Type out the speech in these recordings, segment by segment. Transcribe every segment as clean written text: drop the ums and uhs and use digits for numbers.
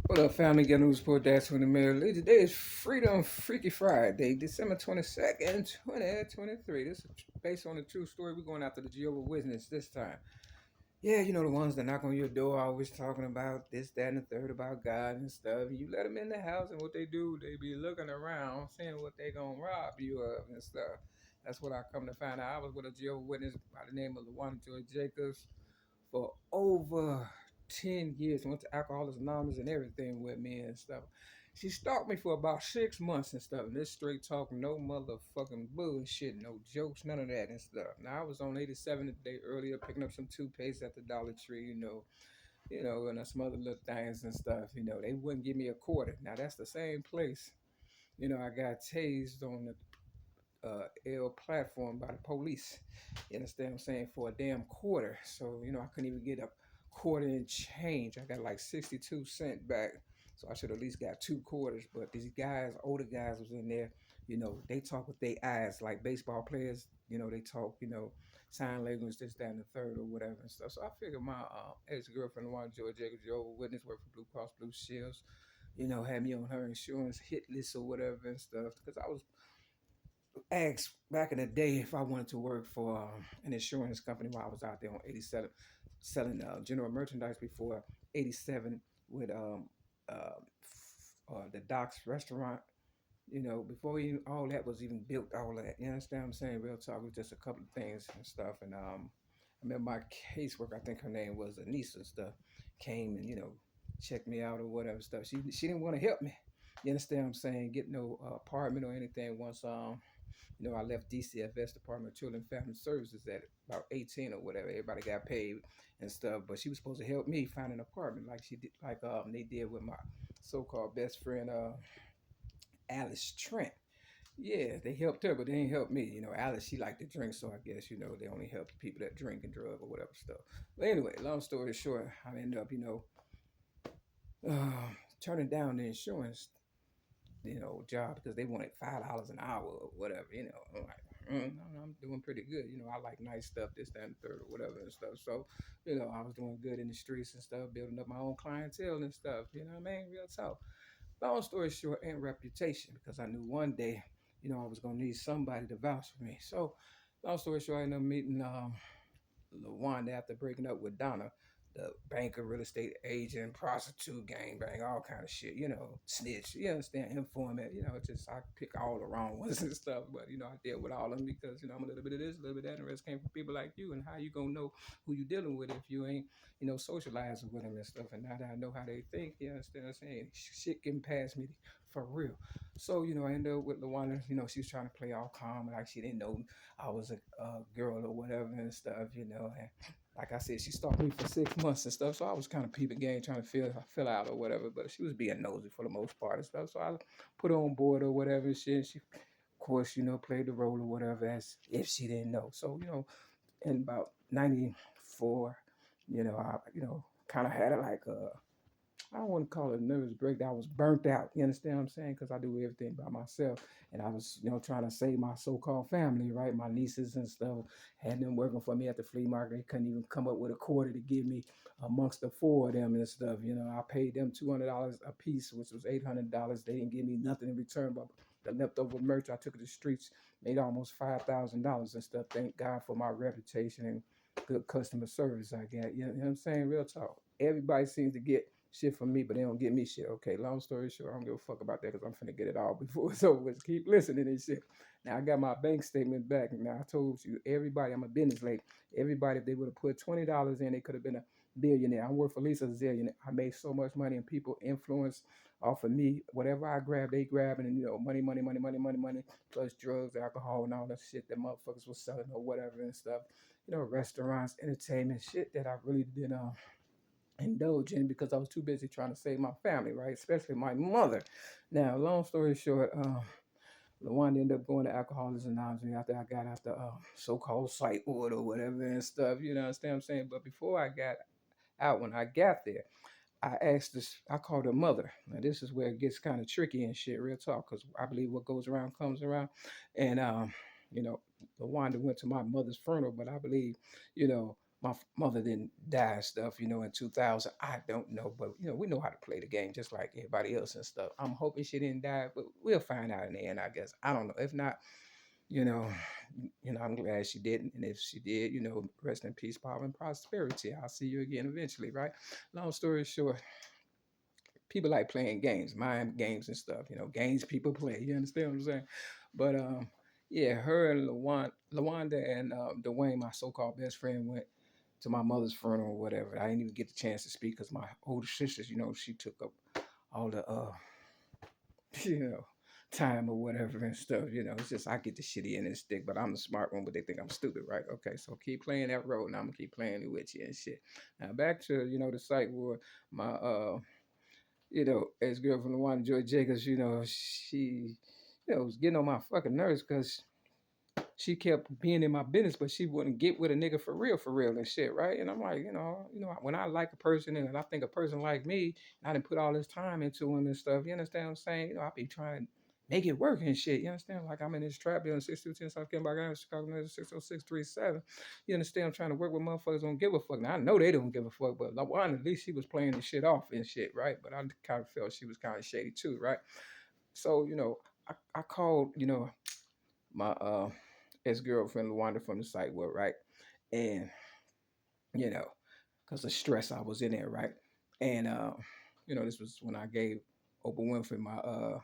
What up, family? Get news report. That's when the mayor. Today is Freedom Freaky Friday, December 22nd, 2023. This is based on a true story. We're going after the Jehovah's Witness this time. Yeah, you know the ones that knock on your door, always talking about this, that, and the third about God and stuff. And you let them in the house, and what they do, they be looking around, seeing what they gonna rob you of and stuff. That's what I come to find out. I was with a Jehovah's Witness by the name of Lawanda Jacobs for over 10 years. Went to Alcoholics Anonymous and everything with me and stuff. She stalked me for about 6 months and stuff. And this straight talk, no motherfucking bullshit, no jokes, none of that and stuff. Now I was on 87 the day earlier, picking up some toothpaste at the Dollar Tree, and some other little things and stuff. They wouldn't give me a quarter. Now that's the same place. I got tased on the L platform by the police. You understand what I'm saying? For a damn quarter. So, I couldn't even get a quarter in change. I got like 62 cents back. So I should at least got 2 quarters. But these guys, older guys was in there, they talk with their eyes like baseball players, they talk, sign language, this, that, and the third or whatever and stuff. So I figured my ex-girlfriend, Lawanda Jacobs, Jehovah's Witness, worked for Blue Cross Blue Shields, had me on her insurance hit list or whatever and stuff. Because I was asked back in the day if I wanted to work for an insurance company while I was out there on 87 selling general merchandise before 87 with the Doc's restaurant. Before even all that was even built, all that. You understand what I'm saying? Real talk, it was just a couple of things and stuff. And I remember my caseworker, I think her name was Anissa and stuff, came and, checked me out or whatever stuff. She didn't want to help me. You understand what I'm saying? Get no apartment or anything once I left DCFS, Department of Children and Family Services, at about 18 or whatever. Everybody got paid and stuff, but she was supposed to help me find an apartment like she did, like they did with my so-called best friend Alice Trent. Yeah, they helped her, but they ain't helped me. Alice, she liked to drink, so I guess they only help people that drink and drug or whatever stuff. But anyway, long story short, I ended up turning down the insurance job because they wanted $5 an hour or whatever. I'm like, I'm doing pretty good. I like nice stuff, this, that, and the third, or whatever and stuff. So, I was doing good in the streets and stuff, building up my own clientele and stuff. You know what I mean? Real talk. Long story short, and reputation, because I knew one day, I was gonna need somebody to vouch for me. So, long story short, I ended up meeting Lawanda after breaking up with Donna, the banker, real estate agent, prostitute, gangbang, all kind of shit, snitch, you understand, informant, just I pick all the wrong ones and stuff, but I deal with all of them because I'm a little bit of this, a little bit of that, and the rest came from people like you, and how you gonna know who you dealing with if you ain't, socializing with them and stuff, and now that I know how they think, you understand what I'm saying, shit getting past me for real. So, I ended up with Lawanda, she was trying to play all calm, like she didn't know I was a girl or whatever and stuff, and like I said, she stalked me for 6 months and stuff. So I was kind of peeping game, trying to fill out or whatever. But she was being nosy for the most part and stuff. So I put her on board or whatever and shit. She, of course, played the role or whatever as if she didn't know. So in about '94, I kind of had it like I don't want to call it a nervous breakdown. I was burnt out. You understand what I'm saying? Because I do everything by myself. And I was, trying to save my so-called family, right? My nieces and stuff. Had them working for me at the flea market. They couldn't even come up with a quarter to give me amongst the four of them and stuff. I paid them $200 a piece, which was $800. They didn't give me nothing in return but the leftover merch I took to the streets, made almost $5,000 and stuff. Thank God for my reputation and good customer service I got. You know what I'm saying? Real talk. Everybody seems to get shit from me, but they don't get me shit. Okay, long story short, I don't give a fuck about that because I'm finna get it all before it's over. Just keep listening and shit. Now I got my bank statement back. Now I told you, everybody, I'm a business lady. Everybody, if they would have put $20 in, they could have been a billionaire. I'm worth at least a zillion. I made so much money and people influence off of me. Whatever I grab, they grab, and money, money, money, money, money, money, plus drugs, alcohol, and all that shit that motherfuckers was selling or whatever and stuff. Restaurants, entertainment, shit that I really didn't indulge in because I was too busy trying to save my family, right? Especially my mother. Now, long story short, Lawanda ended up going to Alcoholics Anonymous after I got out the so-called psych ward or whatever and stuff. You know, understand what I'm saying? But before I got out, when I got there, I asked this, I called her mother. Now, this is where it gets kind of tricky and shit, real talk, because I believe what goes around comes around. And, you know, Lawanda went to my mother's funeral, but I believe, you know, my mother didn't die and stuff, in 2000. I don't know, but we know how to play the game just like everybody else and stuff. I'm hoping she didn't die, but we'll find out in the end, I guess. I don't know. If not, you know, I'm glad she didn't. And if she did, rest in peace, power, and prosperity. I'll see you again eventually, right? Long story short, people like playing games, mind games and stuff, games people play. You understand what I'm saying? But yeah, her and Lawanda and Dwayne, my so-called best friend, went to my mother's funeral or whatever. I didn't even get the chance to speak because my older sisters, she took up all the you know, time or whatever and stuff. It's just I get the shitty end of the stick, but I'm the smart one, but they think I'm stupid, right? Okay, so keep playing that role and I'm gonna keep playing it with you and shit. Now back to, the site where my ex girlfriend Lawanda Joy Jacobs, she was getting on my fucking nerves because she kept being in my business, but she wouldn't get with a nigga for real and shit, right? And I'm like, when I like a person and I think a person like me, and I didn't put all this time into him and stuff, you understand what I'm saying? I be trying to make it work and shit, you understand? Like I'm in this trap building 6210 South Carolina, Chicago, 60637. You understand? I'm trying to work with motherfuckers who don't give a fuck. Now I know they don't give a fuck, but like, one, at least she was playing the shit off and shit, right? But I kind of felt she was kind of shady too, right? So, I called, my ex girlfriend Lawanda from the site work, right? And you know, because of stress, I was in there, right? And this was when I gave Oprah Winfrey my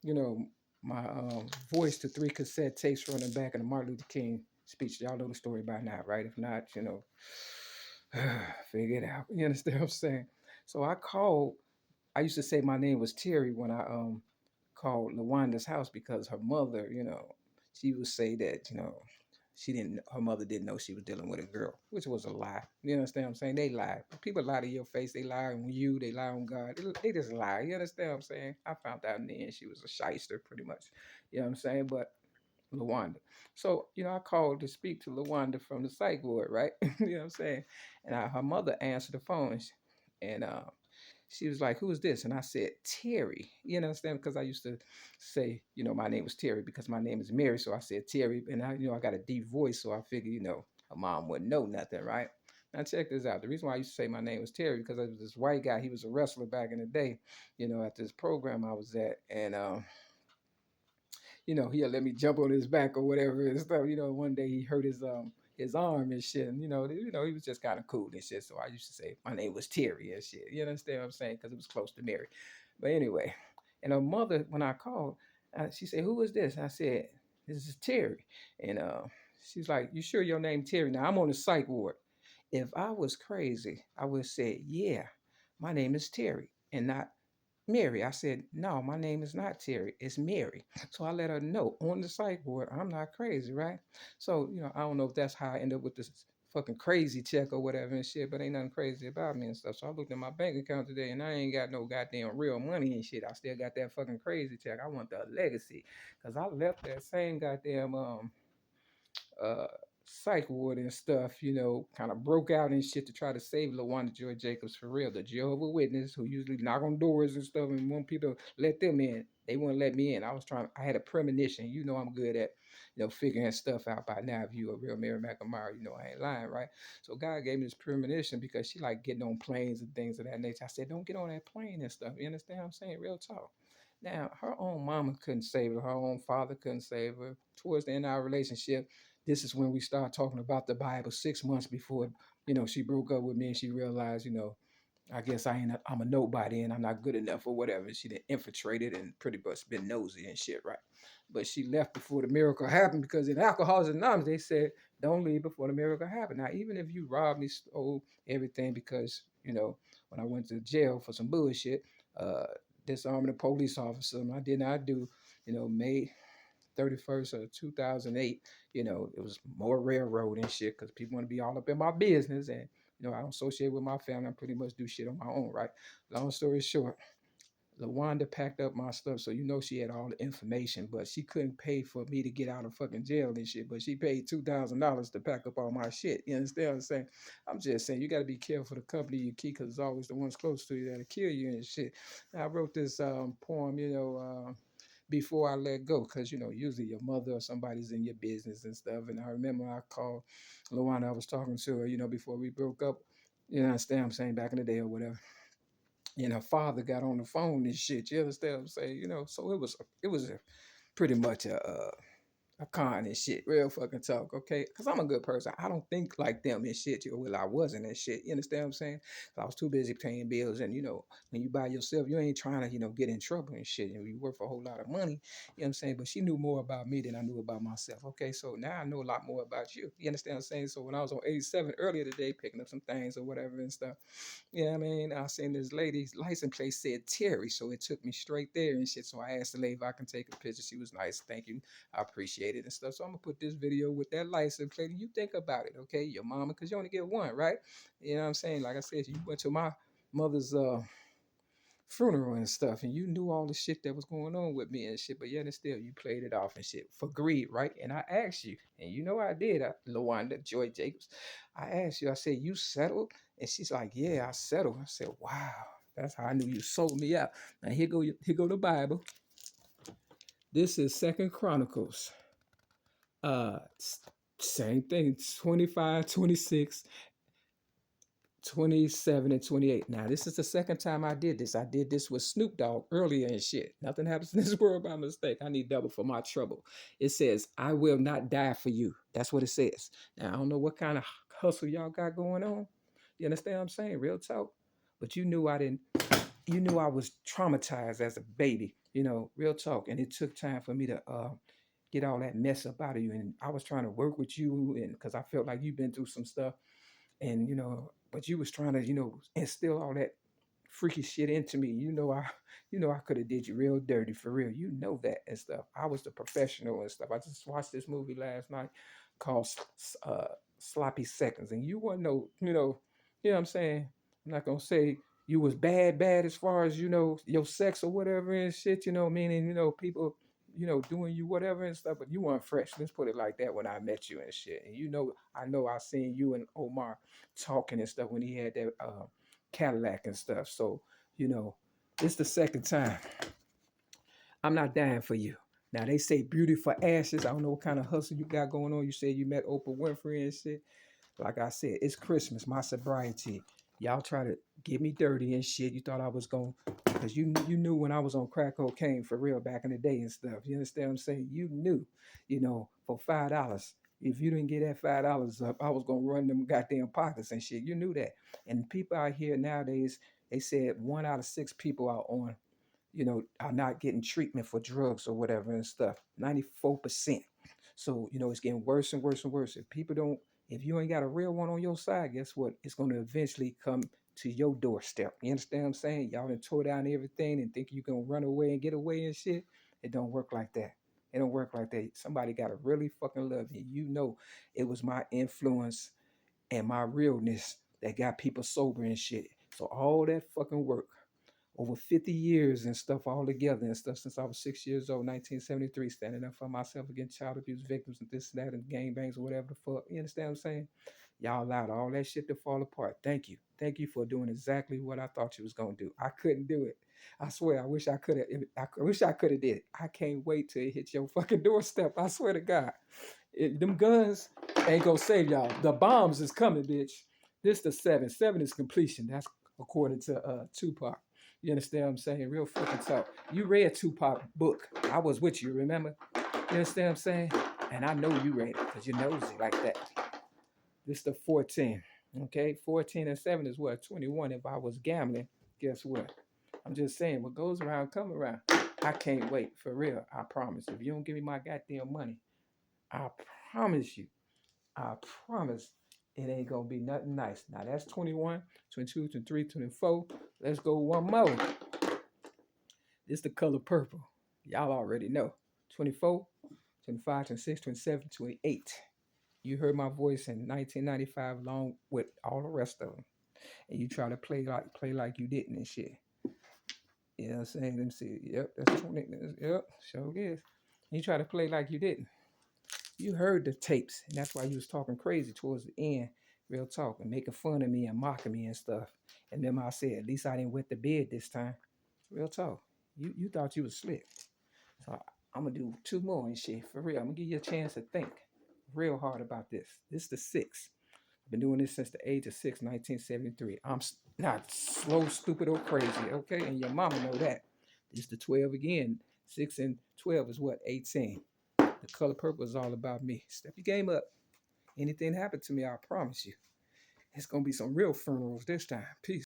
you know, my voice to 3 cassette tapes from the back of the Martin Luther King speech. Y'all know the story by now, right? If not, figure it out. You understand what I'm saying? So I called. I used to say my name was Terry when I called Lawanda's house because her mother, she would say that, her mother didn't know she was dealing with a girl, which was a lie. You understand what I'm saying? They lie. People lie to your face. They lie on you. They lie on God. They just lie. You understand what I'm saying? I found out in the end she was a shyster pretty much. You know what I'm saying? But Lawanda. So, I called to speak to Lawanda from the psych ward, right? You know what I'm saying? And her mother answered the phone and she was like, "Who is this?" And I said, "Terry." You understand? Because I used to say, my name was Terry because my name is Mary. So I said Terry. And I got a deep voice. So I figured, her mom wouldn't know nothing, right? Now check this out. The reason why I used to say my name was Terry because I was this white guy. He was a wrestler back in the day, at this program I was at. And he'll let me jump on his back or whatever and stuff. One day he hurt his arm and shit. And he was just kind of cool and shit. So I used to say my name was Terry and shit. You understand what I'm saying? Because it was close to Mary. But anyway, and her mother, when I called, she said, "Who is this?" And I said, "This is Terry." And she's like, "You sure your name Terry?" Now I'm on the psych ward. If I was crazy, I would say, "Yeah, my name is Terry," and not Mary. I said, "No, my name is not Terry. It's Mary." So I let her know on the psych board, I'm not crazy, right? So, I don't know if that's how I end up with this fucking crazy check or whatever and shit, but ain't nothing crazy about me and stuff. So I looked at my bank account today and I ain't got no goddamn real money and shit. I still got that fucking crazy check. I want the legacy. Cause I left that same goddamn uh psych ward and stuff, kind of broke out and shit to try to save Lawanda Joy Jacobs for real. The Jehovah's Witness who usually knock on doors and stuff and want people to let them in. They wouldn't let me in. I had a premonition. I'm good at, figuring stuff out by now. If you a real Mary McNamara, I ain't lying, right? So God gave me this premonition because she like getting on planes and things of that nature. I said, don't get on that plane and stuff. You understand what I'm saying? Real talk. Now, her own mama couldn't save her. Her own father couldn't save her. Towards the end of our relationship, this is when we start talking about the Bible 6 months before, she broke up with me and she realized, I guess I'm a nobody and I'm not good enough or whatever. She done infiltrated and pretty much been nosy and shit, right? But she left before the miracle happened because in Alcoholics Anonymous, they said, don't leave before the miracle happened. Now, even if you robbed me, stole everything because, when I went to jail for some bullshit, uh, disarming a police officer, I did not do, May 31st of 2008, it was more railroad and shit because people want to be all up in my business. And, I don't associate with my family. I pretty much do shit on my own, right? Long story short, Lawanda packed up my stuff. So, she had all the information, but she couldn't pay for me to get out of fucking jail and shit. But she paid $2,000 to pack up all my shit. You understand what I'm saying? I'm just saying, you got to be careful the company you keep because it's always the ones close to you that'll kill you and shit. Now, I wrote this poem, before I let go, because usually your mother or somebody's in your business and stuff. And I remember I called Lawanda. I was talking to her, before we broke up. You understand what I'm saying, back in the day or whatever. And her father got on the phone and shit. You understand what I'm saying? So it was pretty much a con and shit, real fucking talk, okay? Because I'm a good person. I don't think like them and shit. Well, I wasn't and shit. You understand what I'm saying? 'Cause I was too busy paying bills, and when you by yourself, you ain't trying to, get in trouble and shit. You work for a whole lot of money. You know what I'm saying? But she knew more about me than I knew about myself. Okay, so now I know a lot more about you. You understand what I'm saying? So when I was on 87 earlier today, picking up some things or whatever and stuff, yeah, I mean, I seen this lady's license plate said Terry, so it took me straight there and shit. So I asked the lady if I can take a picture. She was nice, thank you, I appreciate it and stuff. So I'm gonna put this video with that license plate, and you think about it, okay? Your mama, because you only get one, right? You know what I'm saying? Like I said, you went to my mother's funeral and stuff, and you knew all the shit that was going on with me and shit, but yet and still you played it off and shit for greed, right? And I asked you, and I did, Lawanda Joy Jacobs. I asked you, I said, you settled? And she's like, yeah, I settled. I said, wow, that's how I knew you sold me out. Now here go the Bible. This is Second Chronicles. Same thing, 25, 26, 27 and 28. Now, this is the second time I did this. I did this with Snoop Dogg earlier and shit. Nothing happens in this world by mistake. I need double for my trouble. It says, I will not die for you. That's what it says. Now, I don't know what kind of hustle y'all got going on. You understand what I'm saying? Real talk. But you knew I was traumatized as a baby, real talk. And it took time for me to get all that mess up out of you. And I was trying to work with you, and because I felt like you've been through some stuff, and but you was trying to instill all that freaky shit into me. I could have did you real dirty for real. That and stuff. I was the professional and stuff. I just watched this movie last night called Sloppy Seconds, and you want to know, what I'm saying. I'm not gonna say you was bad as far as your sex or whatever and shit. Meaning people doing you whatever and stuff, but you weren't fresh. Let's put it like that when I met you and shit. And I seen you and Omar talking and stuff when he had that Cadillac and stuff. So, it's the second time. I'm not dying for you. Now they say beauty for ashes. I don't know what kind of hustle you got going on. You said you met Oprah Winfrey and shit. Like I said, it's Christmas, my sobriety. Y'all try to get me dirty and shit. You thought I was going, because you knew when I was on crack cocaine for real back in the day and stuff. You understand what I'm saying? You knew, for $5. If you didn't get that $5 up, I was gonna run them goddamn pockets and shit. You knew that. And people out here nowadays, they said 1 out of 6 people are on, are not getting treatment for drugs or whatever and stuff. 94%. So, it's getting worse and worse and worse. If you ain't got a real one on your side, guess what? It's going to eventually come to your doorstep. You understand what I'm saying? Y'all done tore down everything and think you can run away and get away and shit. It don't work like that. It don't work like that. Somebody got to really fucking love you. It was my influence and my realness that got people sober and shit. So all that fucking work over 50 years and stuff all together and stuff since I was 6 years old, 1973, standing up for myself against child abuse victims and this and that and gangbangs or whatever the fuck. You understand what I'm saying? Y'all allowed all that shit to fall apart. Thank you. Thank you for doing exactly what I thought you was gonna do. I couldn't do it. I swear, I wish I could have. I wish I could have did it. I can't wait till it hits your fucking doorstep. I swear to God, them guns ain't gonna save y'all. The bombs is coming, bitch. This the 7. 7 is completion. That's according to Tupac. You understand what I'm saying? Real fucking talk. You read Tupac book. I was with you, remember? You understand what I'm saying? And I know you read it because you nosy like that. This the 14. Okay? 14 and 7 is what? 21. If I was gambling, guess what? I'm just saying, what goes around, come around. I can't wait, for real. I promise. If you don't give me my goddamn money, I promise you, I promise it ain't gonna be nothing nice. Now that's 21, 22, 23, 24. Let's go one more. This the color purple. Y'all already know. 24, 25, 26, 27, 28. You heard my voice in 1995 along with all the rest of them. And you try to play like you didn't and shit. You know what I'm saying? Let me see. Yep, that's 20. Yep, sure is. You try to play like you didn't. You heard the tapes, and that's why you was talking crazy towards the end. Real talk, and making fun of me and mocking me and stuff. And then I said, at least I didn't wet the bed this time. Real talk. You thought you was slick. So I'm gonna do 2 more and shit for real. I'm gonna give you a chance to think real hard about this. This is the 6th. I've been doing this since the age of 6, 1973. I'm not slow, stupid, or crazy, okay? And your mama know that. This is the 12 again. 6 and 12 is what? 18. The color purple is all about me. Step your game up. Anything happen to me, I promise you, it's gonna be some real funerals this time. Peace.